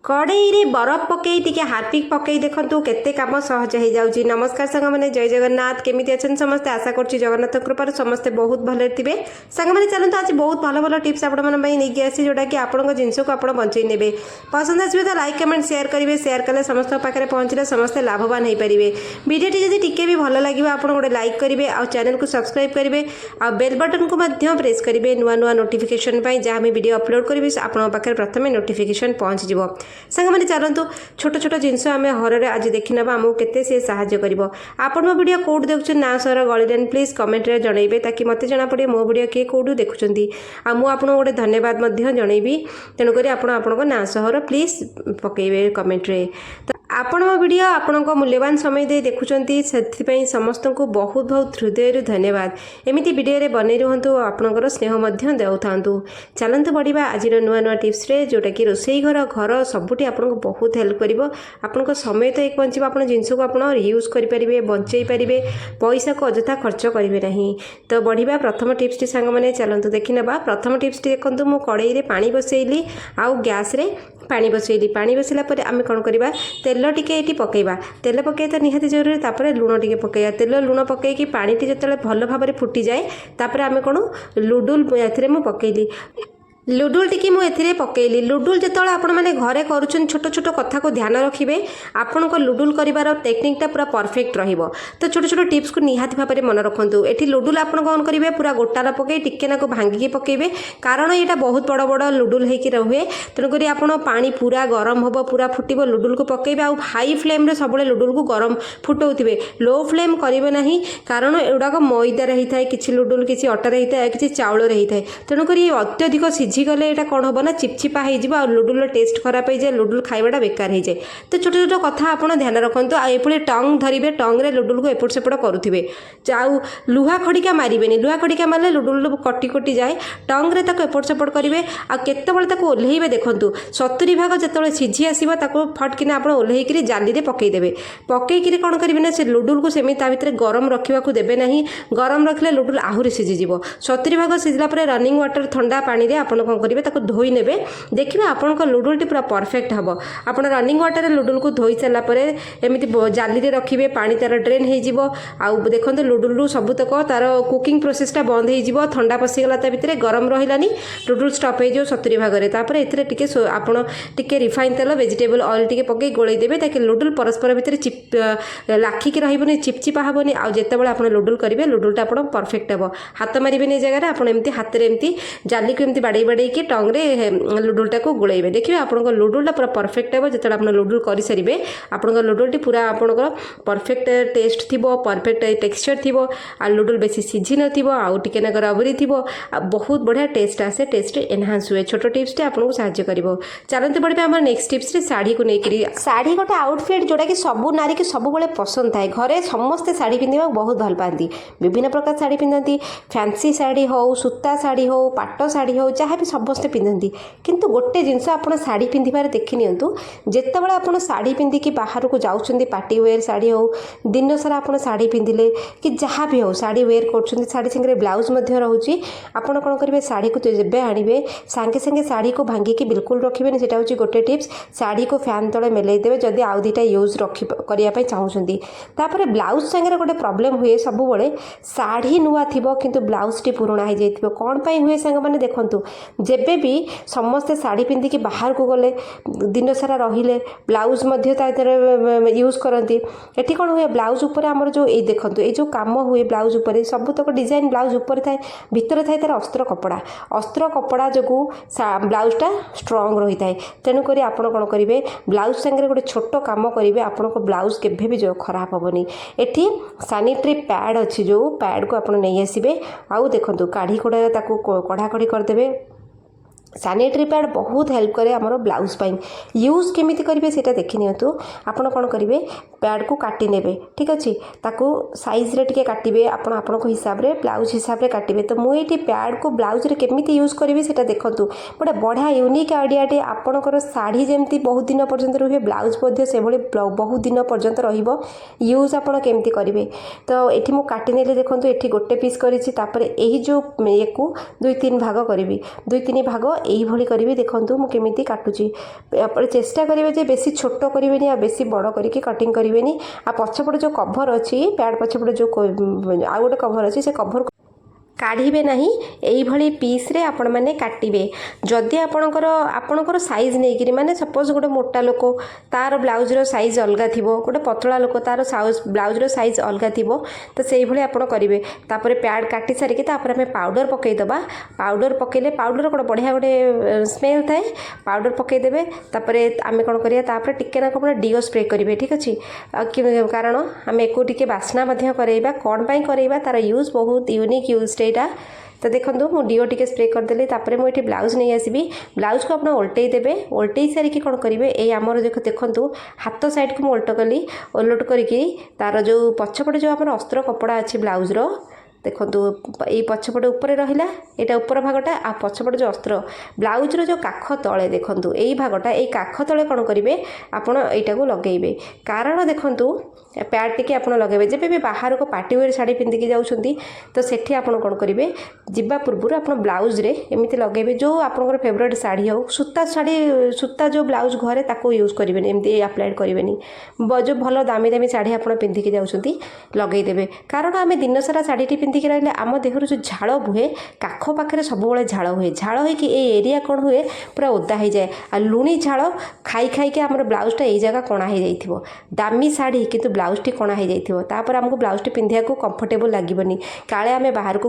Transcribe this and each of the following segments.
कड़ई रे बरफ पकई टिके हार्पिक पकई देखंतु केते काम सहज हो जाउची। नमस्कार संग माने जय जगन्नाथ केमिति अछन समस्त आशा करछि जगन्नाथ कृपार समस्त बहुत भले थिबे। संग माने चलंतु आज बहुत भलो भलो टिप्स आपण मन पई नेकी आसी जोटा कि आपन जिंस को आपण बंचई नेबे। पसंद आसीबे तो लाइक कमेंट शेयर करिवे। शेयर कले समस्त पाखरे पहुंचले समस्त लाभवान होई परिबे। वीडियोटी जदि टिके भी भलो लागिबो आपण गोटे लाइक करिवे आ चैनल को सब्सक्राइब करिवे आ बेल बटन को मध्य प्रेस करिवे नुआ नुआ नोटिफिकेशन पई जहां मैं वीडियो अपलोड करिवे आपण पाखरे प्रथमे नोटिफिकेशन पहुंच जिवो। संग माने चलतु छोट छोट जिनस आम हर आज देखी ना आमको केते से साहाय्य कर। आपण मो वीडियो कौट देखुं ना सहर गलिदेन प्लीज कमेंट रे जनइबे ताकि मते जना पड़े मो वीडियो किए कौटू देखुंती आ मु आपन गोटे धन्यवाद जनइबी। तेणुक आपण ना सहर प्लीज पकेबे कमेंट रे। आपण मो वीडियो आपण मूल्यवान समय दे देखुंती से समस्त को बहुत बहुत हृदय धन्यवाद। एमती वीडियो रे बनै रुहतु आपणकर स्नेह देउ था। चलतु बढ़िया आज नुआ नुआ टिप्स रे जोटा कि रोसई घर घर सबुठी आपको बहुत हेल्प कर। आपण समय तो एक बचे आप जिनस को आप यूज करेंगे बंचई पारे पैसा को अजथा खर्च करेंगे ना। तो बढ़िया प्रथम टिप्स टी सांग मैंने चलतु देखी ना। प्रथम टिप्स टी देखो मु कड़ई रे पानी बसैली आउ गैस रे पानी बसैली। पानी बसैला पर आम कौन करवा तेल टिके ये पकेबा। तेल पकई तो निहाती जरूरी। तापर लुण टिके पकेबा। तेल लुण पकईकी पानी टी जो भल भाव फुटी जाए तापर आम कौन लुडुल ए पकईली। लुडुल टी मुझे पकईली। लुडुल जो आपण मैंने घरे करुँच छोट छोट कथा को ध्यान रखिए आपण लुडुल कर टेक्निकटा पूरा परफेक्ट रहिबो। तो छोट छोट टिप्स को निहाती भाव में मन रखु। ये लुडुल आप कौन करेंगे पूरा गोटार पकई टिके ना भांगिकी पकेबे कारण यहाँ बहुत बड़ बड़ लुडुल होकर रहे। तेणुक आप पानी पूरा गरम हम पूरा फुटब लुडुल को पकेबे। आ हाई फ्लेम रे सब लुडुल को गरम फुटाउे। लो फ्लेम करेंगे ना कारण एगुड़ाक मैदार होता है किसी लुडुल किसी अटार होता है किसी चाउल होता है। तेणुक अत्यधिक सिझीगले यहाँ कौन हम ना चिपचिपा हो लुडुल टेस्ट खराब हो जाए लुडुल खाइबाटा बेकार हो जाए। तो छोट छोट कथा आप ध्यान रखुँ। आए टंग धरवे टंग रे लुडुल को एपट सेपट करुवे। आउ लुहा खड़िका मारे लुहा खड़िका मारे लुडुल कटी कटी जाए टंग रे एपट सेपट करेंगे। आते ओल्हे देखूँ 70 भाग जो सिझी आसो फटकिना आप ओल्हेक जाली में पकईदे। पकईकि कौन करेंगे ना से लुडुल को सेमि भितर गरम रखा देवे ना। गरम रखिले लुडुल आहरी सिझीज। 70 भाग सिझला रनिंग वाटर ठंडा पानी रे आपन कौन करेंगे धोई नेबे। देखिए आपण लुडुल टी पूरा परफेक्ट हम। आप रनिंग वाटर लुडुल को धोई सारापर एमती जाली रे रखिए पानी तार ड्रेन हो देखो लुडुल सबुतक तार कुकिंग प्रोसेसटा बंद हो ठंडा पशिगला भितर गरम रही लुडुल स्टप हो 70 भाग में। तापर ए आपड़ टे रिफाइन तेल वेजिटेबल ऑयल टी पकई गोलई देवे ताकि लुडुल परस्पर भितर लाखिक रही चिपचिपा हेनी। आते आप लुडुल करेंगे लुडुलटा आप परफेक्ट हम। हाथ मारे जगह आप हाथ में एमती जाली को एमती बाड़े बाड़े टंग रे लुडुलटा को गोलैबे। देखिए आपण लुडुलटा पूरा परफेक्ट हे जो आप लुडुल कर सारे आपण लुडुल पूरा आपंकर परफेक्ट टेस्ट थी परफेक्ट टेक्सचर थी आ लुडुल बेसी सिझी नके ना रबरी थी बहुत बढ़िया टेस्ट आसे टेस्ट एनहांस हुए। छोट टिप्स टे आपको साहाय्य कर। चलते बढ़िया आम नेक्स्ट टिप्स रे साड़ी को लेकर। साड़ी गोटे आउटफिट जोटा कि सबू नारी की सब पसंद थाए। घरे समस्ते साड़ी पिंधा बहुत भल पाती। विभिन्न प्रकार साड़ी पिंधती फैंसी साड़ी हो सूता साड़ी हो पाट साड़ी हो जहाँ भी समस्ते पिंधती। किंतु गोटे जिनस आप साड़ी पिंधार देखी नियंतु जितेबाला आप साड़ी पिंधिकी बाहर को जाऊँच पार्टी वेयर साड़ी हो दिन सारा आप साड़ी पिंधिले कि जहाँ भी हो साड़ी वेयर कर साड़ी सागर ब्लाउज रोचे। आपड़ कौन करेंगे साड़ी को जब आणवे सांगे सांगे साड़ी को भांगिकी बिल्कुल रखिए। सेटा हूँ गोटे टिप्स। साड़ी को फैन तले मेलई देवे जदि आउ दुटा यूज रखा चाहूँगी। तापर ब्लाउज सांगे गोटे प्रॉब्लम हुए सब साड़ी नुआ थी कि ब्लाउज टी पुराणा हो जाए। कौन पाई हुए सांग मैंने देखूँ जेबे भी समस्ते साड़ी पिंधिकी बाहर को गले दिन सारा रहिले ब्लाउज यूज करती। एटी कौन हुए ब्लाउज उपर आमर जो ये देखूँ ये जो कम हुए ब्लाउज उपर सबुतक डिजाइन ब्लाउज उपर थाए भितर थाए तार अस्त्र कपड़ा जो ब्लाउजटा स्ट्रंग रही है। तेणुक आप कौन करेंगे ब्लाउज सांगे गोटे छोट कम करेंगे आपण ब्लाउज केभे भी जो खराब हेनी। एटी सानिटरी पैड अच्छी जो पैड को आप नहीं आसबे आउ देखो काढ़ी कोड़ा कढ़ा कढ़ी करदे। सानिटरी पैड बहुत हेल्प करे आमर ब्लाउज पाई। यूज केमी करेंगे से देखी नियंतु। आपड़ कौन करेंगे पैड को काटी नेबे ठीक अच्छे ताकू साइज रे टिके काटिबे आपण हिसाब रे ब्लाउज हिसाब रे काटिबे। तो मुझे पैड को ब्लाउज रे केमिति यूज करेंगे से देखूँ गोटे बढ़िया यूनिक आइडियाटे। आपणकर शाढ़ी जमी बहुत दिन पर्यंत रुहे ब्लाउज से बहुत दिन पर्यंत रहिबो यूज आपड़ केमिति करेंगे। तो ये मुझे काटी नेली देखूँ ये गोटे पीस करी जो ये को 2-3 भाग करी 2-3 भाग এইଭଳି କରିବି। ଦେଖନ୍ତୁ ମୁଁ କେମିତି କାଟୁଛି। ଆପଣ ଚେଷ୍ଟା କରିବେ ଯେ ବେଶୀ ଛୋଟ କରିବେନି ଆଉ ବେଶୀ ବଡ଼ କରିକି କଟିଂ କରିବେନି। ଆଉ ପଛପଟେ ଯେଉଁ କଭର୍ ଅଛି, ପ୍ୟାଡ୍ ପଛପଟେ ଯେଉଁ ଆଉ ଗୋଟେ କଭର୍ ଅଛି, ସେ କଭର୍ କାଢ଼ିବେ ନାହିଁ। এইଭଳି ପିସ୍ରେ ଆପଣମାନେ କାଟିବେ। ଯଦି ଆପଣଙ୍କର ସାଇଜ୍ ନେଇକିରି, ମାନେ ସପୋଜ୍ ଗୋଟେ ମୋଟା ଲୋକ ତାର ବ୍ଲାଉଜ୍ର ସାଇଜ୍ ଅଲଗା ଥିବ, ଗୋଟେ ପତଳା ଲୋକ ତାର ବ୍ଲାଉଜ୍ର ସାଇଜ୍ ଅଲଗା ଥିବ, ତ ସେଇଭଳି ଆପଣ କରିବେ। ତାପରେ ପ୍ୟାଡ୍ କାଟି ସାରିକି ତାପରେ ଆମେ ପାଉଡ଼ର ପକାଇଦେବା। ପାଉଡ଼ର ପକାଇଲେ ପାଉଡ଼ର କ'ଣ ବଢ଼ିଆ ଗୋଟେ ସ୍ମେଲ୍ ଥାଏ। ପାଉଡ଼ର ପକାଇଦେବେ। ତାପରେ ଆମେ କ'ଣ କରିବା, ତାପରେ ଟିକେ ନାକୁ ଆପଣ ଡିଓ ସ୍ପ୍ରେ କରିବେ, ଠିକ୍ ଅଛି। କାରଣ ଆମେ ଏକୁ ଟିକେ ବାସ୍ନା ମଧ୍ୟ କରେଇବା। କ'ଣ ପାଇଁ କରେଇବା, ତାର ୟୁଜ୍ ବହୁତ ୟୁନିକ୍ ୟୁଜ୍ଟା ଏଇଟା। ତ ଦେଖନ୍ତୁ ମୁଁ ଡିଓ ଟିକେ ସ୍ପ୍ରେ କରିଦେଲି। ତାପରେ ମୁଁ ଏଠି ବ୍ଲାଉଜ୍ ନେଇ ଆସିବି। ବ୍ଲାଉଜ୍କୁ ଆପଣ ଓଲଟେଇ ଦେବେ। ଓଲଟେଇ ସାରିକି କ'ଣ କରିବେ, ଏଇ ଆମର ଦେଖନ୍ତୁ ହାତ ସାଇଡ଼୍କୁ ମୁଁ ଓଲଟ କରିକି ତାର ଯେଉଁ ପଛପଟେ ଯେଉଁ ଆମର ଅସ୍ତ୍ର କପଡ଼ା ଅଛି ବ୍ଲାଉଜ୍ର, ଦେଖନ୍ତୁ ଏଇ ପଛପଟେ ଉପରେ ରହିଲା, ଏଇଟା ଉପର ଭାଗଟା, ଆଉ ପଛପଟେ ଯେଉଁ ଅସ୍ତ୍ର ବ୍ଲାଉଜ୍ର ଯେଉଁ କାଖ ତଳେ, ଦେଖନ୍ତୁ ଏଇ ଭାଗଟା, ଏଇ କାଖ ତଳେ କ'ଣ କରିବେ, ଆପଣ ଏଇଟାକୁ ଲଗାଇବେ। କାରଣ ଦେଖନ୍ତୁ ପ୍ୟାଡ୍ ଟିକେ ଆପଣ ଲଗାଇବେ। ଯେବେ ବି ବାହାରକୁ ପାର୍ଟି ୱେର୍ ଶାଢ଼ୀ ପିନ୍ଧିକି ଯାଉଛନ୍ତି, ତ ସେଠି ଆପଣ କ'ଣ କରିବେ, ଯିବା ପୂର୍ବରୁ ଆପଣ ବ୍ଲାଉଜ୍ରେ ଏମିତି ଲଗାଇବେ। ଯେଉଁ ଆପଣଙ୍କର ଫେଭରେଟ୍ ଶାଢ଼ୀ ହେଉ, ସୂତା ଯେଉଁ ବ୍ଲାଉଜ୍ ଘରେ, ତାକୁ ୟୁଜ୍ କରିବେନି, ଏମିତି ଆପ୍ଲାଏଡ଼ କରିବେନି। ଯେଉଁ ଭଲ ଦାମୀ ଶାଢ଼ୀ ଆପଣ ପିନ୍ଧିକି ଯାଉଛନ୍ତି, ଲଗାଇଦେବେ। କାରଣ ଆମେ ଦିନସାରା ଶାଢ଼ୀଟି ପିନ୍ଧିକି ରହିଲେ ଆମ ଦେହରୁ ଯେଉଁ ଝାଳ ବୁହେ, କାଖ ପାଖରେ ସବୁବେଳେ ଝାଳ ହୁଏ। ଝାଳ ହେଇକି ଏଇ ଏରିଆ କ'ଣ ହୁଏ, ପୁରା ଓଦା ହେଇଯାଏ। ଆଉ ଲୁଣି ଝାଳ ଖାଇକି ଆମର ବ୍ଲାଉଜ୍ଟା ଏଇ ଜାଗା କଣା ହେଇଯାଇଥିବ। ଦାମୀ ଶାଢ଼ୀ କିନ୍ତୁ ବ୍ଲାଉଜ୍ଟି କଣା ହେଇଯାଇଥିବ। ତାପରେ ଆମକୁ ବ୍ଲାଉଜ୍ଟି ପିନ୍ଧିବାକୁ କମ୍ଫର୍ଟେବୁଲ୍ ଲାଗିବନି। କାଳେ ଆମେ ବାହାରକୁ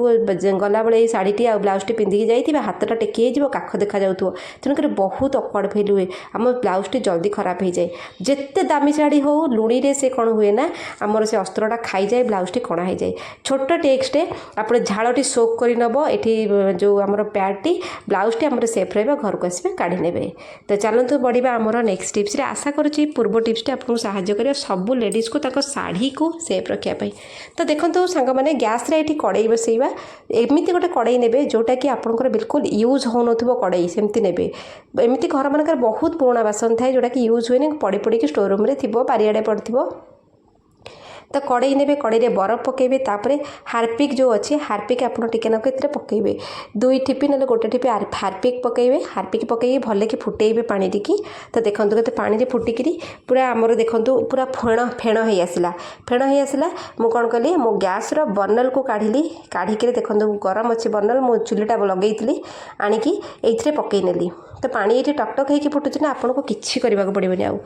ଗଲାବେଳେ ଏଇ ଶାଢ଼ୀଟି ଆଉ ବ୍ଲାଉଜ୍ଟି ପିନ୍ଧିକି ଯାଇଥିବା, ହାତଟା ଟେକି ହେଇଯିବ, କାଖ ଦେଖାଯାଉଥିବ। ତେଣୁକରି ବହୁତ ଅକ୍ୱାର୍ଡ଼ ଫିଲ୍ ହୁଏ। ଆମ ବ୍ଲାଉଜ୍ଟି ଜଲ୍ଦି ଖରାପ ହେଇଯାଏ। ଯେତେ ଦାମୀ ଶାଢ଼ୀ ହେଉ, ଲୁଣିରେ ସେ କ'ଣ ହୁଏ ନା, ଆମର ସେ ଅସ୍ତ୍ରଟା ଖାଇଯାଏ, ବ୍ଲାଉଜ୍ଟି କଣା ହେଇଯାଏ। ଛୋଟ টেক্সটে ଆପଣ ଝାଳଟି ସୋକ୍ କରି ନେବ। ଏଠି ଯେଉଁ ଆମର ପ୍ୟାଡ୍ଟି ବ୍ଲାଉଜ୍ଟି ଆମର ସେଫ୍ ରହିବ। ଘରକୁ ଆସିବେ କାଢ଼ି ନେବେ। ତ ଚାଲନ୍ତୁ ବଢ଼ିବା ଆମର ନେକ୍ସଟ ଟିପ୍ସରେ। ଆଶା କରୁଛି ପୂର୍ବ ଟିପ୍ସଟି ଆପଣଙ୍କୁ ସାହାଯ୍ୟ କରିବ ସବୁ ଲେଡ଼ିଜ୍କୁ ତାଙ୍କ ଶାଢ଼ୀକୁ ସେଫ୍ ରଖିବା ପାଇଁ। ତ ଦେଖନ୍ତୁ ସାଙ୍ଗମାନେ, ଗ୍ୟାସ୍ରେ ଏଠି କଡ଼େଇ ବସାଇବା। ଏମିତି ଗୋଟେ କଡ଼େଇ ନେବେ ଯେଉଁଟାକି ଆପଣଙ୍କର ବିଲକୁଲ ୟୁଜ୍ ହେଉନଥିବ କଡ଼େଇ, ସେମିତି ନେବେ। ଏମିତି ଘରମାନଙ୍କରେ ବହୁତ ପୁରୁଣା ବାସନ ଥାଏ ଯେଉଁଟାକି ୟୁଜ୍ ହୁଏନି, ପଡ଼ିକି ଷ୍ଟୋର୍ ରୁମ୍ରେ ଥିବ, ବାରିଆଡ଼େ ପଡ଼ିଥିବ। ତ କଡ଼େଇ ନେବେ, କଡ଼େଇରେ ବରଫ ପକାଇବେ। ତାପରେ ହାର୍ପିକ୍ ଯେଉଁ ଅଛି, ହାର୍ପିକ୍ ଆପଣ ଟିକେ ନାକୁ ଏଥିରେ ପକାଇବେ। 2 ଠିପି ନହେଲେ 1 ଠିପି ହାର୍ପିକ୍ ପକାଇବେ। ହାର୍ପିକ୍ ପକାଇକି ଭଲକି ଫୁଟେଇବେ ପାଣି ଟିକେ। ତ ଦେଖନ୍ତୁ କେତେ ପାଣିରେ ଫୁଟିକିରି ପୁରା ଆମର ଦେଖନ୍ତୁ ପୁରା ଫେଣ ହେଇ ଆସିଲା। ମୁଁ କ'ଣ କଲି, ମୁଁ ଗ୍ୟାସ୍ର ବର୍ଣ୍ଣଲକୁ କାଢ଼ିକିରି ଦେଖନ୍ତୁ ଗରମ ଅଛି ବର୍ଣ୍ଣଲ, ମୁଁ ଚୁଲିଟା ଲଗେଇଥିଲି, ଆଣିକି ଏଇଥିରେ ପକାଇ ନେଲି। ତ ପାଣି ଏଇଠି ଟକଟକ ହେଇକି ଫୁଟୁଛି ନା, ଆପଣଙ୍କୁ କିଛି କରିବାକୁ ପଡ଼ିବନି। ଆଉ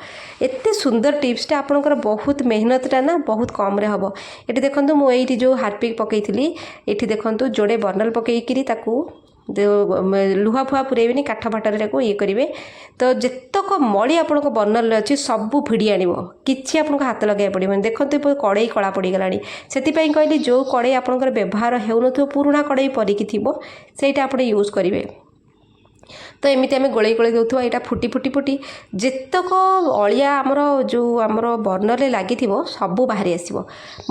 ଏତେ ସୁନ୍ଦର ଟିପ୍ସଟା, ଆପଣଙ୍କର ବହୁତ ମେହନତଟା ନା ବହୁତ କମ୍ରେ ହେବ। ଏଠି ଦେଖନ୍ତୁ ମୁଁ ଏଇଠି ଯେଉଁ ହାର୍ପିକ୍ ପକାଇଥିଲି, ଏଠି ଦେଖନ୍ତୁ ଯୋଡ଼େ ବର୍ଣ୍ଣଲ ପକାଇକିରି ତାକୁ ଲୁହା ଫୁଆ ପୁରେଇବେନି, କାଠ ଫାଟରେ ତାକୁ ଇଏ କରିବେ। ତ ଯେତକ ମଳି ଆପଣଙ୍କ ବର୍ଣ୍ଣଲରେ ଅଛି ସବୁ ଭିଡ଼ି ଆଣିବ। କିଛି ଆପଣଙ୍କୁ ହାତ ଲଗାଇବାକୁ ପଡ଼ିବନି। ଦେଖନ୍ତୁ କଡ଼େଇ କଳା ପଡ଼ିଗଲାଣି। ସେଥିପାଇଁ କହିଲି ଯେଉଁ କଡ଼େଇ ଆପଣଙ୍କର ବ୍ୟବହାର ହେଉନଥିବ, ପୁରୁଣା କଡ଼େଇ ପରିକି ଥିବ, ସେଇଟା ଆପଣ ୟୁଜ୍ କରିବେ। ତ ଏମିତି ଆମେ ଗୋଳେଇ ଦେଉଥିବା। ଏଇଟା ଫୁଟି ଯେତକ ଅଳିଆ ଆମର ବର୍ଣ୍ଣରରେ ଲାଗିଥିବ ସବୁ ବାହାରି ଆସିବ।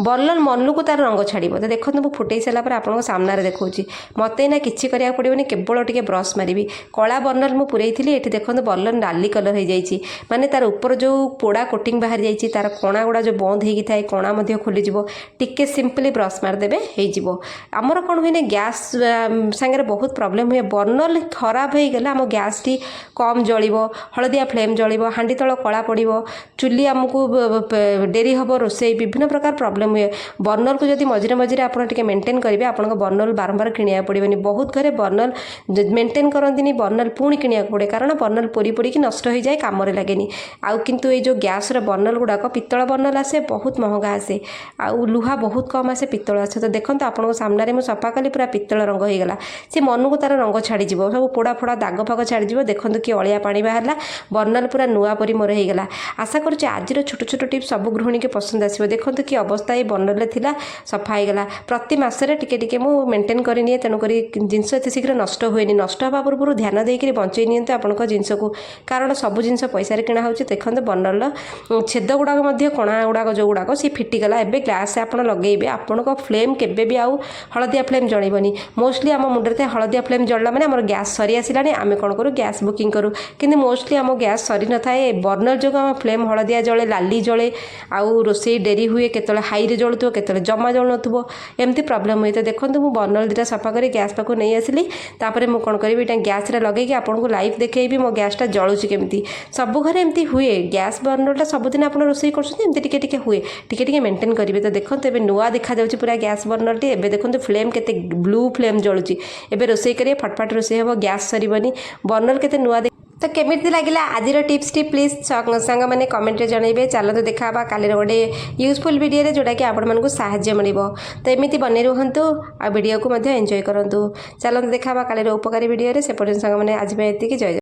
ବର୍ଣ୍ଣର ମନକୁ ତାର ରଙ୍ଗ ଛାଡ଼ିବ। ତ ଦେଖନ୍ତୁ ମୁଁ ଫୁଟେଇ ସାରିଲା ପରେ ଆପଣଙ୍କ ସାମ୍ନାରେ ଦେଖାଉଛି। ମୋତେ ଏଇନା କିଛି କରିବାକୁ ପଡ଼ିବନି, କେବଳ ଟିକେ ବ୍ରସ୍ ମାରିବି। କଳା ବର୍ଣ୍ଣର ମୁଁ ପୁରେଇଥିଲି, ଏଠି ଦେଖନ୍ତୁ ବର୍ଣ୍ଣର ନାଲି କଲର ହେଇଯାଇଛି। ମାନେ ତାର ଉପର ଯେଉଁ ପୋଡ଼ା କୋଟିଂ ବାହାରି ଯାଇଛି, ତାର କଣା ଗୁଡ଼ା ଯେଉଁ ବନ୍ଦ ହେଇକି ଥାଏ, କଣା ମଧ୍ୟ ଖୋଲିଯିବ। ଟିକେ ସିମ୍ପଲି ବ୍ରସ୍ ମାରିଦେବେ, ହେଇଯିବ। ଆମର କ'ଣ ହୁଏନି, ଗ୍ୟାସ୍ ସାଙ୍ଗରେ ବହୁତ ପ୍ରୋବ୍ଲେମ୍ ହୁଏ। ବର୍ଣ୍ଣର ଖରାପ ହେଇଗଲେ ଆମ ଗ୍ୟାସ୍ଟି କମ୍ ଜଳିବ, ହଳଦିଆ ଫ୍ଲେମ୍ ଜଳିବ, ହାଣ୍ଡି ତଳ କଳା ପଡ଼ିବ, ଚୁଲି ଆମକୁ ଡେରି ହେବ ରୋଷେଇ, ବିଭିନ୍ନ ପ୍ରକାର ପ୍ରୋବ୍ଲେମ୍ ହୁଏ। ବର୍ଣ୍ଣରକୁ ଯଦି ମଝିରେ ଆପଣ ଟିକେ ମେଣ୍ଟେନ୍ କରିବେ, ଆପଣଙ୍କ ବର୍ଣ୍ଣର ବାରମ୍ବାର କିଣିବାକୁ ପଡ଼ିବନି। ବହୁତ ଘରେ ବର୍ଣ୍ଣର ମେଣ୍ଟେନ୍ କରନ୍ତିନି, ବର୍ଣ୍ଣର ପୁଣି କିଣିବାକୁ ପଡ଼େ। କାରଣ ବର୍ଣ୍ଣର ପୋଡ଼ିକି ନଷ୍ଟ ହେଇଯାଏ, କାମରେ ଲାଗେନି। ଆଉ କିନ୍ତୁ ଏଇ ଯେଉଁ ଗ୍ୟାସ୍ର ବର୍ଣ୍ଣର ଗୁଡ଼ାକ, ପିତ୍ତଳ ବର୍ଣ୍ଣର ଆସେ, ବହୁତ ମହଙ୍ଗା ଆସେ। ଆଉ ଲୁହା ବହୁତ କମ୍ ଆସେ, ପିତ୍ତଳ ଆସେ। ତ ଦେଖନ୍ତୁ ଆପଣଙ୍କ ସାମ୍ନାରେ ମୁଁ ସଫା କଲି, ପୁରା ପିତ୍ତଳ ରଙ୍ଗ ହେଇଗଲା। ସେ ମନକୁ ତାର ରଙ୍ଗ ଛାଡ଼ିଯିବ, ସବୁ ପୋଡ଼ା ଦାଗ ଫାଗ ଛାଡ଼ିଯିବ। ଦେଖନ୍ତୁ କି ଅଳିଆ ପାଣି ବାହାରିଲା, ବର୍ଣ୍ଣର ପୁରା ନୂଆ ପରି ମୋର ହେଇଗଲା। ଆଶା କରୁଛି ଆଜିର ଛୋଟ ଟିପ୍ସ ସବୁ ଗୃହିଣୀକି ପସନ୍ଦ ଆସିବ। ଦେଖନ୍ତୁ କି ଅବସ୍ଥା ଏଇ ବର୍ଣ୍ଣରରେ ଥିଲା, ସଫା ହେଇଗଲା। ପ୍ରତି ମାସରେ ଟିକେ ମୁଁ ମେଣ୍ଟେନ୍ କରିନିଏ, ତେଣୁକରି ଜିନିଷ ଏତେ ଶୀଘ୍ର ନଷ୍ଟ ହୁଏନି। ନଷ୍ଟ ହେବା ପୂର୍ବରୁ ଧ୍ୟାନ ଦେଇକରି ବଞ୍ଚେଇ ନିଅନ୍ତୁ ଆପଣଙ୍କ ଜିନିଷକୁ, କାରଣ ସବୁ ଜିନିଷ ପଇସାରେ କିଣା ହେଉଛି। ଦେଖନ୍ତୁ ବର୍ଣ୍ଣରର ଛେଦ ଗୁଡ଼ାକ ମଧ୍ୟ, କଣା ଗୁଡ଼ାକ ଯେଉଁଗୁଡ଼ାକ, ସେ ଫିଟିଗଲା। ଏବେ ଗ୍ୟାସ୍ ଆପଣ ଲଗେଇବେ, ଆପଣଙ୍କ ଫ୍ଲେମ୍ କେବେ ବି ଆଉ ହଳଦିଆ ଫ୍ଲେମ୍ ଜଳିବନି। ମୋଷ୍ଟଲି ଆମ ମୁଣ୍ଡରେ ଥାଏ ହଳଦିଆ ଫ୍ଲେମ୍ ଜଳିଲା ମାନେ ଆମର ଗ୍ୟାସ୍ ସରି ଆସିଲାଣି, ଆମେ आम कौन करूँ गैस बुकिंग करूँ कि मोस्टली आम गैस सरी न थाए बर्नर जो आम फ्लेम हलदिया जले लाली जले आउ रोसे डेरी हुए केतले हाई रे जलुथो केतले जमा जल नथुबो एमती प्रॉब्लम हुए। तो देखो मु बर्नर दुटा सफा कर गैस पाक नहीं आसली तापर मुझे कौन करी गैस लगे आपको लाइव देखी मो गैसटा जलुची केमती सब घर एमती हुए गैस बर्नरटा सबुदिन आप रोसे कर हुए टे मेंटेन करेंगे। तो देखो ए नुआ देखा जाऊँगी पूरा गैस बर्नरटी एवं देखो फ्लेम के ब्लू फ्लेम जलुची एवं रोसे करेंगे फटफट रोसे हम गैस सर बर्नर के नुआ तो केमिति लगिला आज टिप्स टी प्लीज सांग मैंने कमेंट रे जनइबे। चलो देखा काली गोटे यूजफुल वीडियो जोटा कि आपण मानकु साहाय्य मिलिबो। तो एमिति बने रुहंतु आ वीडियो को एंजॉय करंतु। चलो देखा काली उपकारी वीडियो रे से पर्यंत सांग मैंने आज एतिकी जय।